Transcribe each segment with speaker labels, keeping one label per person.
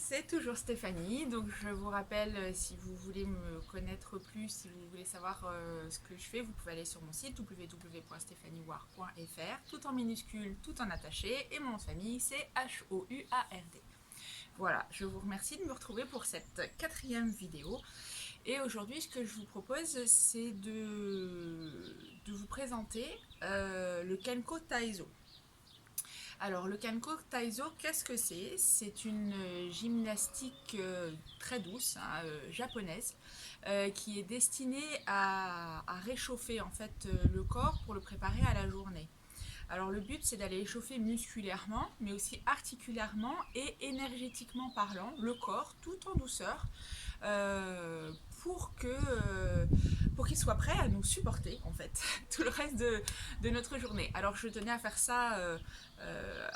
Speaker 1: c'est toujours Stéphanie. Donc je vous rappelle, si vous voulez me connaître plus, si vous voulez savoir ce que je fais, vous pouvez aller sur mon site www.stephanieward.fr, tout en minuscule, tout en attaché, et mon nom de famille c'est H-O-U-A-R-D. Voilà, je vous remercie de me retrouver pour cette 4e vidéo. Et aujourd'hui, ce que je vous propose, c'est de vous présenter le Kenko Taizo. Alors, le Kenko Taizo, qu'est-ce que c'est? C'est une gymnastique très douce, hein, japonaise, qui est destinée à réchauffer en fait le corps pour le préparer à la journée. Alors le but c'est d'aller échauffer musculairement, mais aussi articulairement et énergétiquement parlant le corps tout en douceur euh, pour que pour qu'il soit prêt à nous supporter en fait tout le reste de notre journée. Alors je tenais à faire ça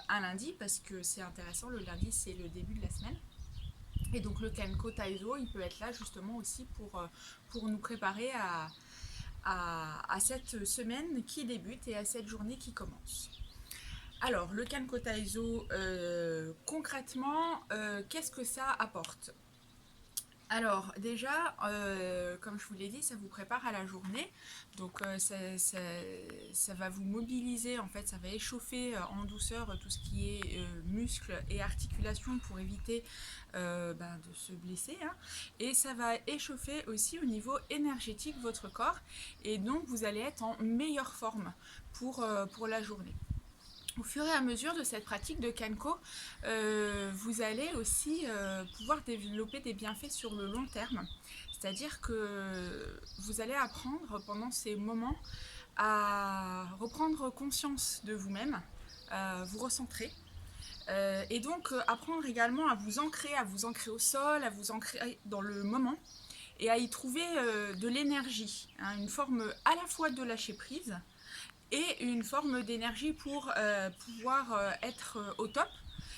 Speaker 1: un lundi parce que c'est intéressant, le lundi c'est le début de la semaine. Et donc le Kenko Taizo, il peut être là justement aussi pour nous préparer à cette semaine qui débute et à cette journée qui commence. Alors, le Kenko Taizo, concrètement, qu'est-ce que ça apporte? Alors, déjà, comme je vous l'ai dit, ça vous prépare à la journée. Donc, ça va vous mobiliser, en fait, ça va échauffer en douceur tout ce qui est muscles et articulations pour éviter de se blesser, hein. Et ça va échauffer aussi au niveau énergétique votre corps. Et donc, vous allez être en meilleure forme pour la journée. Au fur et à mesure de cette pratique de Kenko, vous allez aussi pouvoir développer des bienfaits sur le long terme. C'est-à-dire que vous allez apprendre pendant ces moments à reprendre conscience de vous-même, vous recentrer. Et donc apprendre également à vous ancrer au sol, à vous ancrer dans le moment et à y trouver de l'énergie, hein, une forme à la fois de lâcher prise et une forme d'énergie pour pouvoir être au top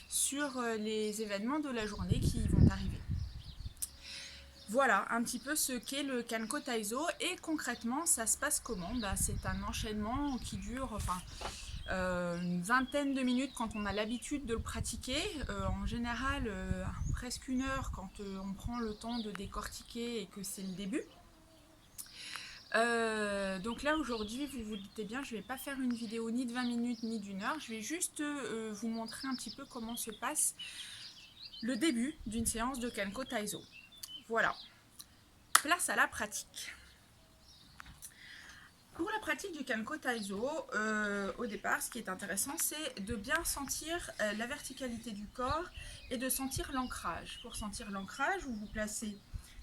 Speaker 1: sur les événements de la journée qui vont arriver. Voilà un petit peu ce qu'est le Kenko Taizo et concrètement ça se passe comment? C'est un enchaînement qui dure une vingtaine de minutes quand on a l'habitude de le pratiquer, en général presque 1 heure quand on prend le temps de décortiquer et que c'est le début. Donc là aujourd'hui vous vous doutez bien, je ne vais pas faire une vidéo ni de 20 minutes ni d'1 heure, je vais juste vous montrer un petit peu comment se passe le début d'une séance de Kenko Taizo. Voilà, place à la pratique. Pour la pratique du Kenko Taizo, au départ ce qui est intéressant c'est de bien sentir la verticalité du corps et de sentir l'ancrage. Pour sentir l'ancrage, vous vous placez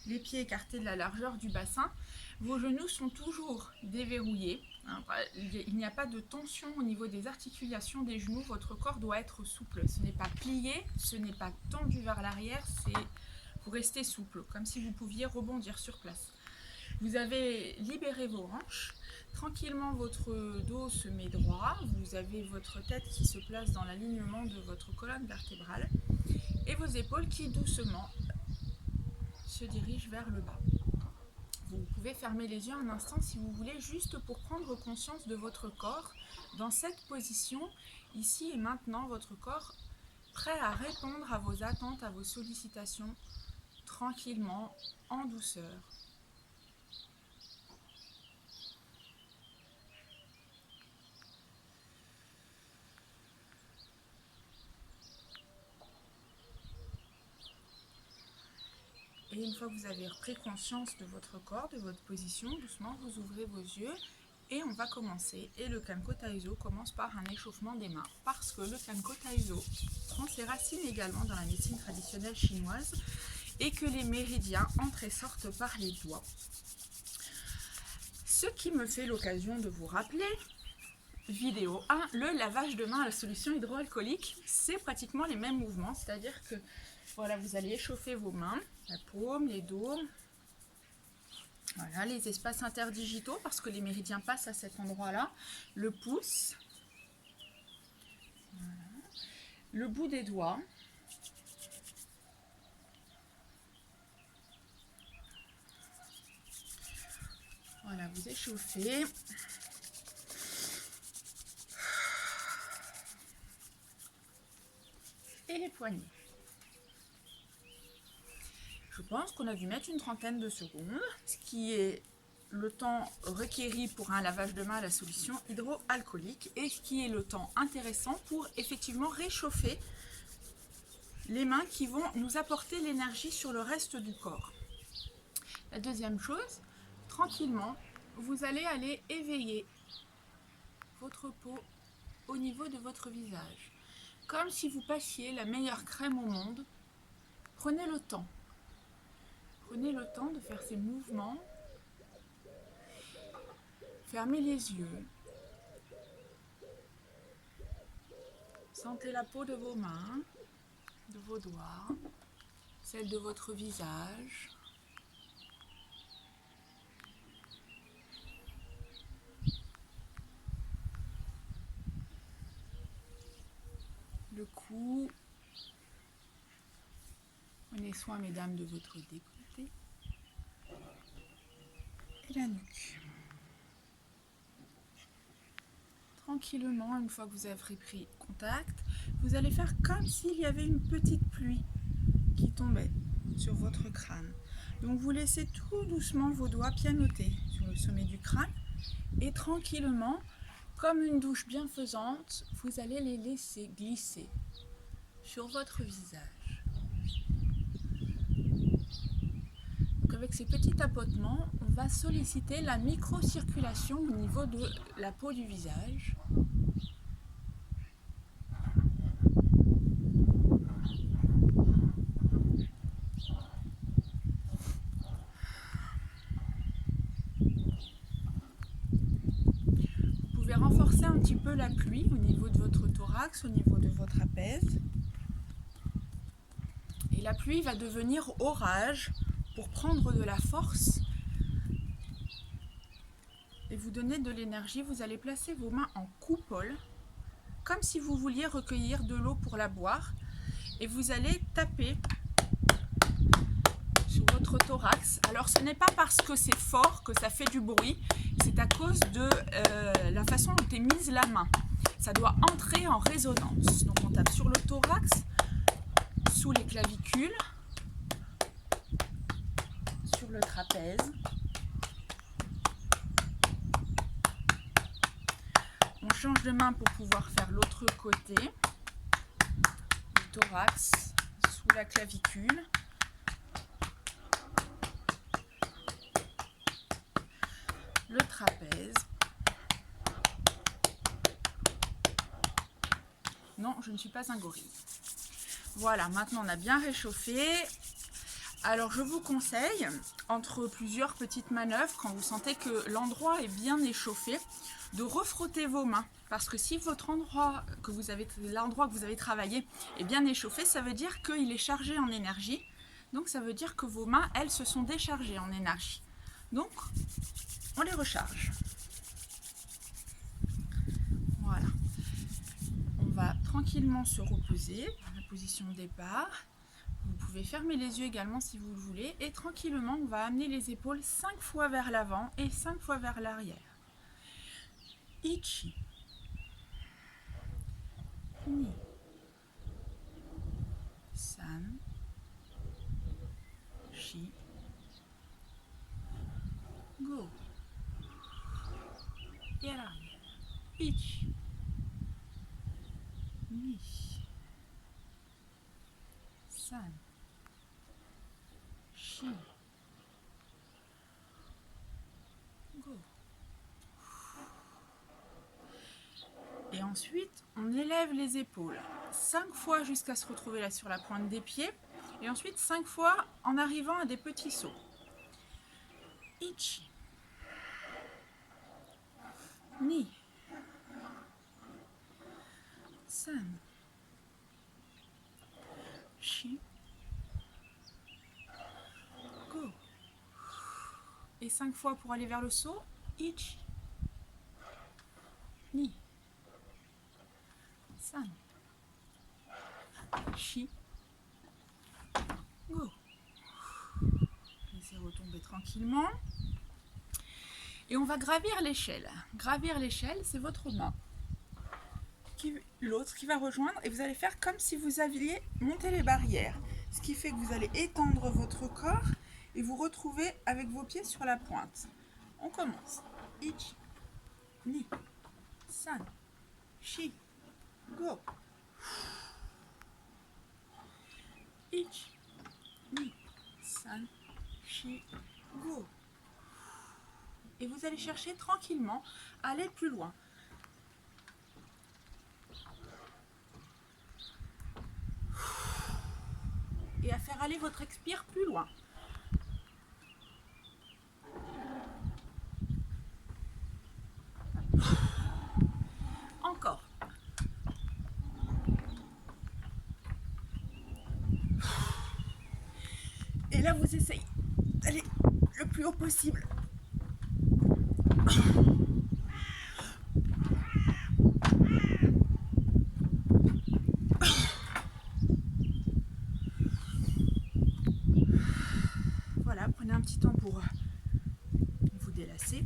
Speaker 1: les pieds écartés de la largeur du bassin. Vos genoux sont toujours déverrouillés. Il n'y a pas de tension au niveau des articulations des genoux. Votre corps doit être souple. Ce n'est pas plié, ce n'est pas tendu vers l'arrière. Vous restez souple, comme si vous pouviez rebondir sur place. Vous avez libéré vos hanches. Tranquillement, votre dos se met droit. Vous avez votre tête qui se place dans l'alignement de votre colonne vertébrale. Et vos épaules qui doucement se dirigent vers le bas. Vous pouvez fermer les yeux un instant si vous voulez, juste pour prendre conscience de votre corps dans cette position, ici et maintenant, votre corps prêt à répondre à vos attentes, à vos sollicitations, tranquillement, en douceur. Et une fois que vous avez repris conscience de votre corps, de votre position, doucement vous ouvrez vos yeux et on va commencer. Et le Kenko Taizo commence par un échauffement des mains parce que le Kenko Taizo prend ses racines également dans la médecine traditionnelle chinoise et que les méridiens entrent et sortent par les doigts. Ce qui me fait l'occasion de vous rappeler, vidéo 1, le lavage de main à la solution hydroalcoolique, c'est pratiquement les mêmes mouvements, c'est-à-dire que voilà, vous allez échauffer vos mains, la paume, les dos, voilà, les espaces interdigitaux parce que les méridiens passent à cet endroit-là, le pouce, voilà, le bout des doigts, voilà, vous échauffez. Et les poignets. Je pense qu'on a dû mettre une trentaine de secondes, ce qui est le temps requéri pour un lavage de main à la solution hydroalcoolique et ce qui est le temps intéressant pour effectivement réchauffer les mains qui vont nous apporter l'énergie sur le reste du corps. La deuxième chose, tranquillement, vous allez aller éveiller votre peau au niveau de votre visage. Comme si vous passiez la meilleure crème au monde, prenez le temps. Prenez le temps de faire ces mouvements. Fermez les yeux. Sentez la peau de vos mains, de vos doigts, celle de votre visage. Le cou. Prenez soin, mesdames, de votre décolleté. Et la nuque. Tranquillement, une fois que vous avez pris contact, vous allez faire comme s'il y avait une petite pluie qui tombait sur votre crâne. Donc vous laissez tout doucement vos doigts pianoter sur le sommet du crâne et tranquillement, comme une douche bienfaisante, vous allez les laisser glisser sur votre visage. Donc avec ces petits tapotements, on va solliciter la microcirculation au niveau de la peau du visage. Vous pouvez renforcer un petit peu la pluie au niveau de votre thorax, au niveau de votre trapèze. Et la pluie va devenir orage pour prendre de la force et vous donner de l'énergie. Vous allez placer vos mains en coupole, comme si vous vouliez recueillir de l'eau pour la boire. Et vous allez taper sur votre thorax. Alors ce n'est pas parce que c'est fort que ça fait du bruit, c'est à cause de la façon dont est mise la main. Ça doit entrer en résonance. Donc on tape sur le thorax, sous les clavicules, sur le trapèze. On change de main pour pouvoir faire l'autre côté. Le thorax, sous la clavicule. Le trapèze. Non, je ne suis pas un gorille. Voilà, maintenant on a bien réchauffé. Alors je vous conseille, entre plusieurs petites manœuvres, quand vous sentez que l'endroit est bien échauffé, de refrotter vos mains. Parce que si l'endroit que vous avez travaillé est bien échauffé, ça veut dire qu'il est chargé en énergie. Donc ça veut dire que vos mains, elles, se sont déchargées en énergie. Donc, on les recharge. Voilà. On va tranquillement se reposer dans la position de départ. Vous pouvez fermer les yeux également si vous le voulez. Et tranquillement, on va amener les épaules 5 fois vers l'avant et 5 fois vers l'arrière. Ichi. Ni. San. Shi. Go. Et à l'arrière. Ichi. Ni. San. Shi. Go. Et ensuite, on élève les épaules 5 fois jusqu'à se retrouver là sur la pointe des pieds. Et ensuite 5 fois en arrivant à des petits sauts. Ichi. Ni. San. Shi. Go. Et 5 fois pour aller vers le saut. Ichi. Ni. San. Shi. Go. Laissez retomber tranquillement. Et on va gravir l'échelle. Gravir l'échelle, c'est votre main. L'autre qui va rejoindre. Et vous allez faire comme si vous aviez monté les barrières. ce qui fait que vous allez étendre votre corps et vous retrouver avec vos pieds sur la pointe. On commence. Ichi, ni, san, shi, go. Ichi, ni, san, shi, go. Et vous allez chercher tranquillement à aller plus loin. Et à faire aller votre expire plus loin. Encore. Et là, vous essayez d'aller le plus haut possible. Voilà, prenez un petit temps pour vous délasser.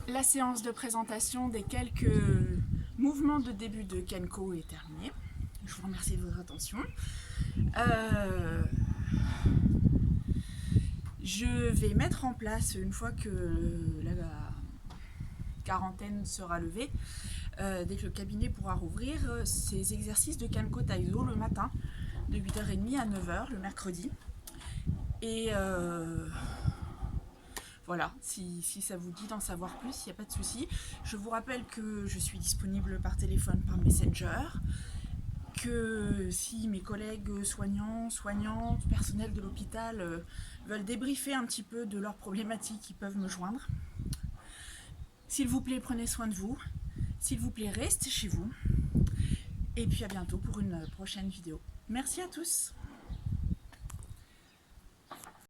Speaker 1: La séance de présentation des quelques mouvements de début de Kenko est terminée. Je vous remercie de votre attention. Je vais mettre en place, une fois que la quarantaine sera levée, dès que le cabinet pourra rouvrir, ces exercices de Kenko Taizo le matin, de 8h30 à 9h le mercredi. Et voilà, si ça vous dit d'en savoir plus, il n'y a pas de souci. Je vous rappelle que je suis disponible par téléphone, par Messenger, que si mes collègues soignants, soignantes, personnel de l'hôpital veulent débriefer un petit peu de leurs problématiques, ils peuvent me joindre. S'il vous plaît, prenez soin de vous. S'il vous plaît, restez chez vous. Et puis à bientôt pour une prochaine vidéo. Merci à tous.